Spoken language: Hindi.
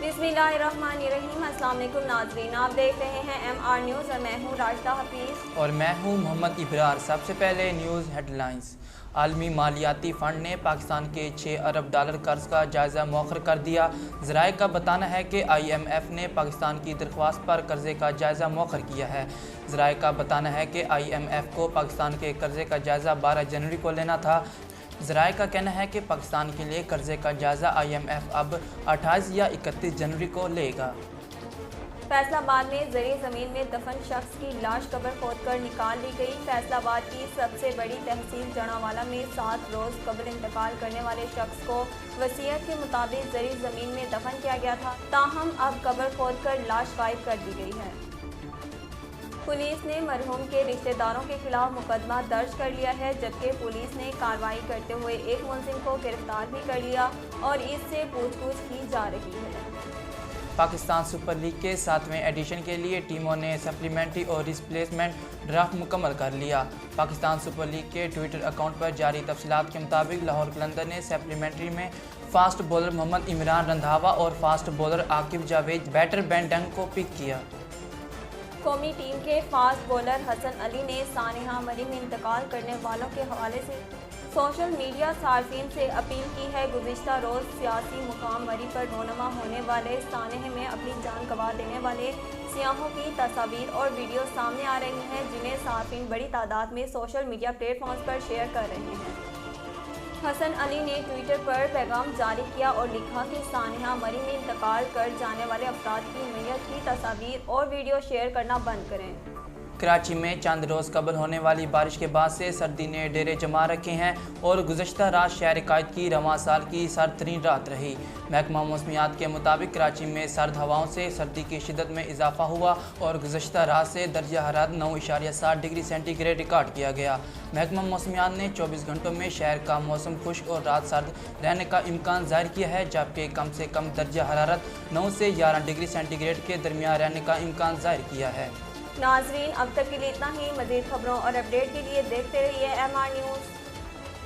बिस्मिल्लाहिर्रहमानिर्रहीम। अस्सलाम वालेकुम नाज़रीन, आप देख रहे हैं MR न्यूज़ और मैं हूँ राशिदा हफीज़ और मैं हूँ मोहम्मद इब्रार। सबसे पहले न्यूज़ हेडलाइंस। आलमी मालियाती फ़ंड ने पाकिस्तान के 6 अरब डॉलर कर्ज का जायज़ा मौखर कर दिया। ज़राए का बताना है कि IMF ने पाकिस्तान की दरख्वास्त पर कर्जे का जायज़ा मौखर किया है। ज़राए का बताना है कि IMF को पाकिस्तान के कर्जे का जायज़ा 12 जनवरी को लेना था। ज़राए का कहना है कि पाकिस्तान के लिए कर्जे का जायज़ा IMF अब 28 या 31 जनवरी को लेगा। फैसलाबाद में ज़रीए ज़मीन में दफन शख्स की लाश कब्र खोदकर निकाल ली गई। फैसलाबाद की सबसे बड़ी तहसील जड़ावाला में 7 रोज़ कब्र इंतकाल करने वाले शख्स को वसीयत के मुताबिक ज़रीए ज़मीन में दफन किया गया था, ताहम अब कब्र खोदकर लाश गायब कर दी गई है। पुलिस ने मरहूम के रिश्तेदारों के खिलाफ मुकदमा दर्ज कर लिया है, जबकि पुलिस ने कार्रवाई करते हुए एक मुलजिम को गिरफ्तार भी कर लिया और इससे पूछताछ की जा रही है। पाकिस्तान सुपर लीग के 7वें एडिशन के लिए टीमों ने सप्लीमेंट्री और रिप्लेसमेंट ड्राफ्ट मुकम्मल कर लिया। पाकिस्तान सुपर लीग के ट्विटर अकाउंट पर जारी तफसीलात के मुताबिक लाहौर कलंदर ने सप्लीमेंट्री में फास्ट बॉलर मोहम्मद इमरान रंधावा और fast bowler Aqib Javed batter बैंडंग को पिक किया। कौमी टीम के फास्ट बॉलर हसन अली ने सानिहा मरी में इंतकाल करने वालों के हवाले से सोशल मीडिया सार्फिन से अपील की है। गुज़िश्ता रोज़ सियासी मुकाम मरी पर रोनमा होने वाले सानहे में अपनी जान गंवा देने वाले सियाहों की तस्वीर और वीडियो सामने आ रही हैं, जिन्हें सार्फिन बड़ी तादाद में सोशल मीडिया प्लेटफॉर्म्स पर शेयर कर रहे हैं। हसन अली ने ट्विटर पर पैगाम जारी किया और लिखा कि सानिहा मरी में इंतकाल कर जाने वाले अफराद की मैयत की तस्वीर और वीडियो शेयर करना बंद करें। कराची में चंद रोज़ कबल होने वाली बारिश के बाद से सर्दी ने डेरे जमा रखे हैं और गुज़श्ता रात शहर कायद की रवां साल की सर्द तरीन रात रही। महकमा मौसमियात के मुताबिक कराची में सर्द हवाओं से सर्दी की शिद्दत में इजाफा हुआ और गुज़श्ता रात से दर्जा हरारत 9.7 डिग्री सेंटीग्रेड रिकॉर्ड किया गया। महकमा मौसमियात ने 24 घंटों में शहर का मौसम खुश्क और रात सर्द रहने का इम्कान ज़ाहिर किया है, जबकि कम से कम दर्जा हरारत 9 से 11 डिग्री सेंटीग्रेड के दरमियान रहने का इम्कान ज़ाहिर किया है। नाजरीन, अब तक के लिए इतना ही। मज़ीद खबरों और अपडेट के लिए देखते रहिए MR न्यूज़।